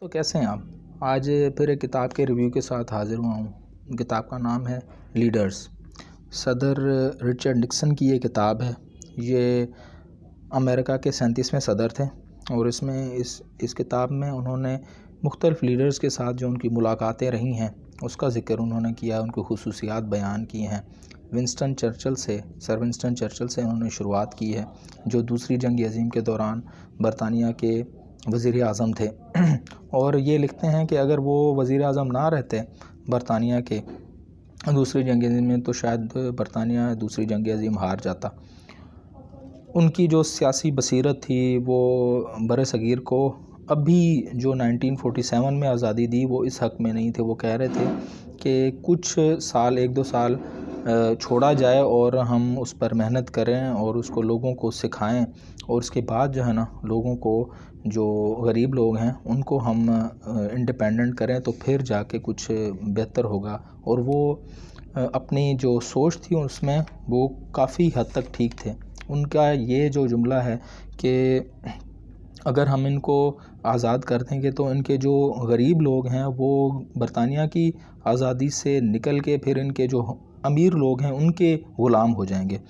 तो कैसे हैं आप। आज फिर एक किताब के रिव्यू के साथ हाज़िर हुआ हूँ। किताब का नाम है लीडर्स। सदर रिचर्ड निक्सन की ये किताब है। ये अमेरिका के 37वें सदर थे और इसमें इस किताब में उन्होंने मुख्तलिफ़ लीडर्स के साथ जो उनकी मुलाकातें रही हैं उसका ज़िक्र उन्होंने किया, उनकी खुसूसियात बयान की हैं। सर विंस्टन चर्चिल से उन्होंने शुरुआत की है, जो दूसरी जंग अज़ीम के दौरान बरतानिया के वज़ीर आज़म थे और ये लिखते हैं कि अगर वो वज़ीर आज़म ना रहते बरतानिया के दूसरी जंग अज़ीम में तो शायद बरतानिया दूसरी जंग अज़ीम हार जाता। उनकी जो सियासी बसीरत थी वो बरसगीर को अभी जो 1947 में आज़ादी दी वो इस हक़ में नहीं थे। वो कह रहे थे कि कुछ साल, एक दो साल छोड़ा जाए और हम उस पर मेहनत करें और उसको लोगों को सिखाएं और उसके बाद जो है ना, लोगों को, जो गरीब लोग हैं उनको हम इंडिपेंडेंट करें तो फिर जाके कुछ बेहतर होगा। और वो अपनी जो सोच थी उसमें वो काफ़ी हद तक ठीक थे। उनका ये जो जुमला है कि अगर हम इनको आज़ाद कर देंगे तो इनके जो गरीब लोग हैं वो बरतानिया की आज़ादी से निकल के फिर इनके जो अमीर लोग हैं उनके ग़ुलाम हो जाएंगे।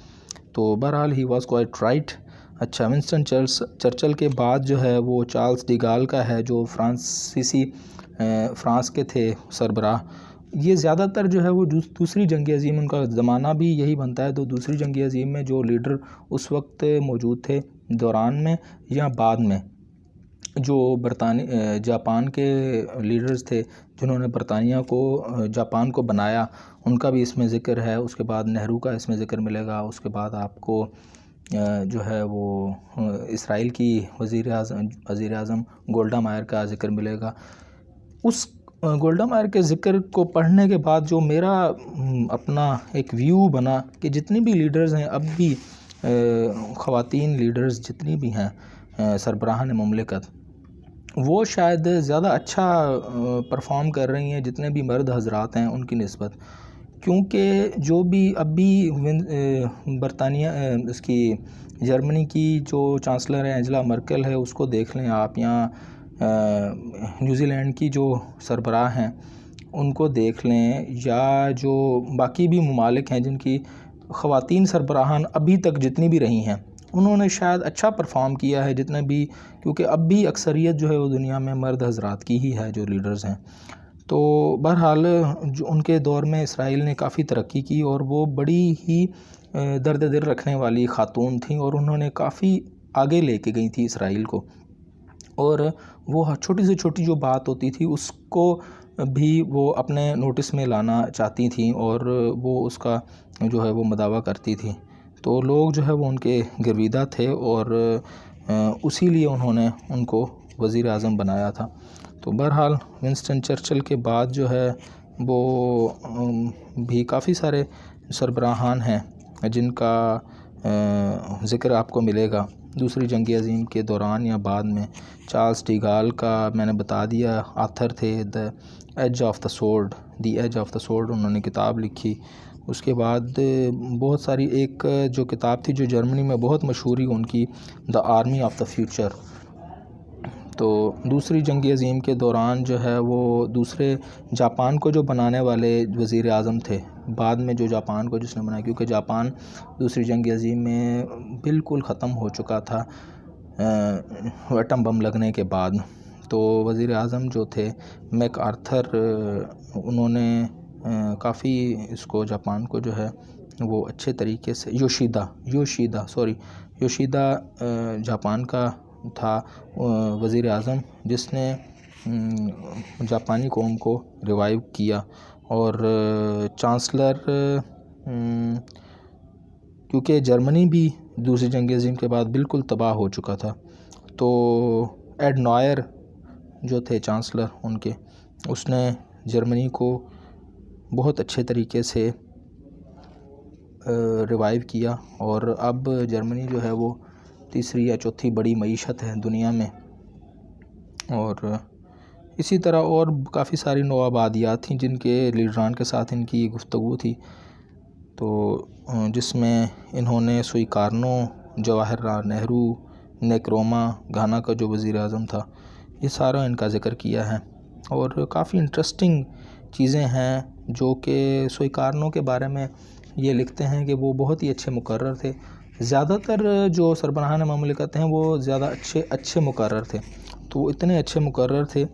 तो बहरहाल ही वॉज़ क्वाइट राइट। अच्छा, विंस्टन चर्चिल के बाद जो है वो चार्ल्स डी गाल का है, जो फ्रांस के थे सरबराह। ये ज़्यादातर जो है वो दूसरी जंग अज़ीम, उनका ज़माना भी यही बनता है। तो दूसरी जंग अज़ीम में जो लीडर उस वक्त मौजूद थे दौरान में या बाद में, जो जापान के लीडर्स थे जिन्होंने बरतानिया को, जापान को बनाया, उनका भी इसमें ज़िक्र है। उसके बाद नेहरू का इसमें ज़िक्र मिलेगा। उसके बाद आपको जो है वो इसराइल की वज़ीर आज़म गोल्डा मायर का ज़िक्र मिलेगा। उस गोल्डा मायर के ज़िक्र को पढ़ने के बाद जो मेरा अपना एक व्यू बना कि जितनी भी लीडर्स हैं अब भी, ख़वातीन लीडर्स जितनी भी हैं सरबराहान मुमलिकत, वो शायद ज़्यादा अच्छा परफॉर्म कर रही हैं जितने भी मर्द हजरात हैं उनकी निस्बत। क्योंकि जो भी अभी बरतानिया, इसकी जर्मनी की जो चांसलर है एंजेला मर्केल है, उसको देख लें आप, या न्यूज़ीलैंड की जो सरबराह हैं उनको देख लें, या जो बाकी भी ममालिक हैं जिनकी ख़वातीन सरबराहान अभी तक जितनी भी रही हैं, उन्होंने शायद अच्छा परफॉर्म किया है जितने भी, क्योंकि अब भी अक्सरियत जो है वो दुनिया में मर्द हजरात की ही है जो लीडर्स हैं। तो बहरहाल जो उनके दौर में इसराइल ने काफ़ी तरक्की की और वो बड़ी ही दर्द दिल रखने वाली ख़ातून थी और उन्होंने काफ़ी आगे लेके गई थी इसराइल को। और वो छोटी से छोटी जो बात होती थी उसको भी वो अपने नोटिस में लाना चाहती थी और वो उसका जो है वो मदावा करती थी। तो लोग जो है वो उनके गिरविदा थे और उसी लिए उन्होंने उनको वज़ीर आज़म बनाया था। तो बहरहाल विंस्टन चर्चिल के बाद जो है वो भी काफ़ी सारे सरबराहान हैं जिनका ज़िक्र आपको मिलेगा दूसरी जंग अज़ीम के दौरान या बाद में। चार्ल्स डी गाल का मैंने बता दिया, आथर थे the age of the sword, उन्होंने किताब लिखी। उसके बाद बहुत सारी, एक जो किताब थी जो जर्मनी में बहुत मशहूर हुई उनकी, the army of the future. तो दूसरी जंग अज़ीम के दौरान जो है वो दूसरे जापान को जो बनाने वाले वज़ीर आज़म थे, बाद में जो जापान को जिसने बनाया, क्योंकि जापान दूसरी जंग अज़ीम में बिल्कुल ख़त्म हो चुका था एटम बम लगने के बाद। तो वज़ीर आज़म जो थे मैकआर्थर, उन्होंने काफ़ी इसको, जापान को जो है वो अच्छे तरीके से, योशीदा जापान का था वज़ीर आज़म जिसने जापानी कौम को रिवाइव किया। और चांसलर, क्योंकि जर्मनी भी दूसरी जंग अज़ीम के बाद बिल्कुल तबाह हो चुका था, तो एड नॉयर जो थे चांसलर उनके, उसने जर्मनी को बहुत अच्छे तरीके से रिवाइव किया और अब जर्मनी जो है वो तीसरी या चौथी बड़ी मईशत है दुनिया में। और इसी तरह और काफ़ी सारी नवाबादियात थी जिनके लीडरान के साथ इनकी गुफ्तगू थी, तो जिसमें इन्होंने सुइकार्नो, जवाहरलाल नेहरू, नेक्रोमा, घाना का जो वज़ीर आज़म था, ये सारा इनका ज़िक्र किया है। और काफ़ी इंटरेस्टिंग चीज़ें हैं जो कि सुइकारनों के बारे में ये लिखते हैं कि वो बहुत ही अच्छे मुकर्रर थे। ज़्यादातर जो सरबराहान ममलिकत हैं वो ज़्यादा अच्छे मुकर्रर थे। तो वो इतने अच्छे मुकर्रर थे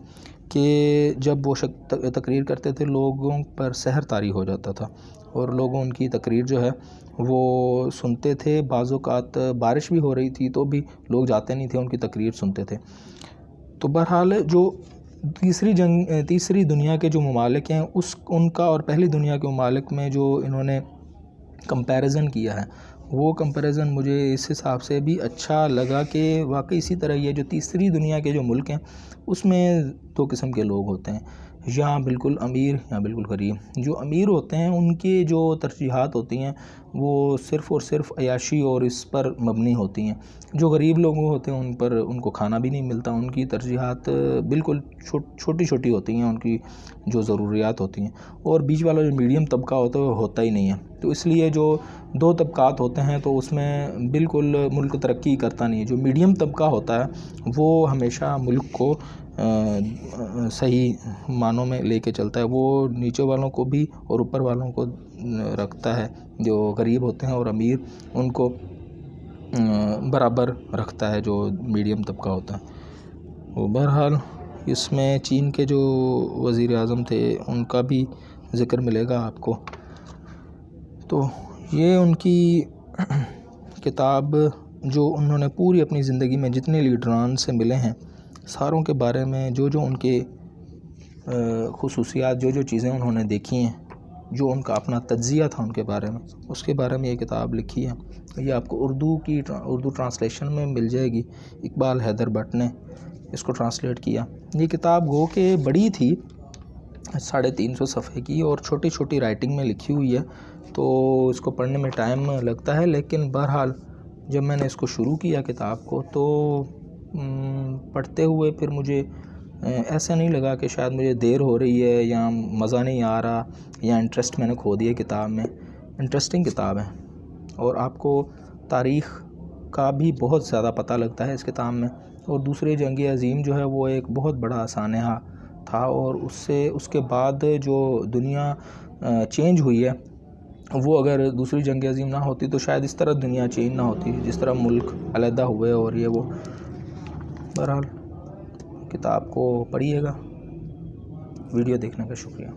कि जब वो तकरीर करते थे लोगों पर सहर तारी हो जाता था और लोगों उनकी तकरीर जो है वो सुनते थे। बाज़ औक़ात बारिश भी हो रही थी तो भी लोग जाते नहीं थे, उनकी तकरीर सुनते थे। तो बहरहाल जो तीसरी दुनिया के जो ममालिक हैं उनका और पहली दुनिया के ममालिक में जो इन्होंने कंपैरिज़न किया है, वो कंपैरिज़न मुझे इस हिसाब से भी अच्छा लगा कि वाकई इसी तरह ये जो तीसरी दुनिया के जो मुल्क हैं उसमें दो किस्म के लोग होते हैं, या बिल्कुल अमीर या बिल्कुल गरीब। जो अमीर होते हैं उनकी जो तरजीहात होती हैं वो सिर्फ़ और सिर्फ अयाशी और इस पर मबनी होती हैं। जो गरीब लोग होते हैं उन पर उनको खाना भी नहीं मिलता, उनकी तरजीहात बिल्कुल छोटी छोटी होती हैं, उनकी जो ज़रूरियात होती हैं। और बीच वाला जो मीडियम तबका होता है वो होता ही नहीं है। तो इसलिए जो दो तबकात होते हैं तो उसमें बिल्कुल मुल्क तरक्की करता नहीं है। जो मीडियम तबका होता है वो हमेशा मुल्क को सही मानों में लेके चलता है। वो नीचे वालों को भी और ऊपर वालों को रखता है। जो गरीब होते हैं और अमीर उनको बराबर रखता है जो मीडियम तबका होता है। वो बहरहाल इसमें चीन के जो वज़ीर आज़म थे उनका भी ज़िक्र मिलेगा आपको। तो ये उनकी किताब जो उन्होंने पूरी अपनी ज़िंदगी में जितने लीडरान से मिले हैं सारों के बारे में जो उनके खुसूसियात जो चीज़ें उन्होंने देखी हैं, जो उनका अपना तज्ज़िया था उनके बारे में, उसके बारे में ये किताब लिखी है। ये आपको उर्दू ट्रांसलेशन में मिल जाएगी। इकबाल हैदर भट्ट ने इसको ट्रांसलेट किया। ये किताब गो के बड़ी थी, 350 सफ़े की और छोटी छोटी राइटिंग में लिखी हुई है, तो इसको पढ़ने में टाइम लगता है। लेकिन बहरहाल जब मैंने इसको शुरू किया किताब को तो पढ़ते हुए फिर मुझे ऐसा नहीं लगा कि शायद मुझे देर हो रही है या मज़ा नहीं आ रहा या इंटरेस्ट मैंने खो दिया किताब में। इंटरेस्टिंग किताब है और आपको तारीख़ का भी बहुत ज़्यादा पता लगता है इस किताब में। और दूसरी जंग अज़ीम जो है वो एक बहुत बड़ा सानहा था और उसके बाद जो दुनिया चेंज हुई है वो अगर दूसरी जंग अज़ीम ना होती तो शायद इस तरह दुनिया चेंज ना होती जिस तरह मुल्क अलहदा हुए और ये वो। बहरहाल किताब को पढ़िएगा। वीडियो देखने का शुक्रिया।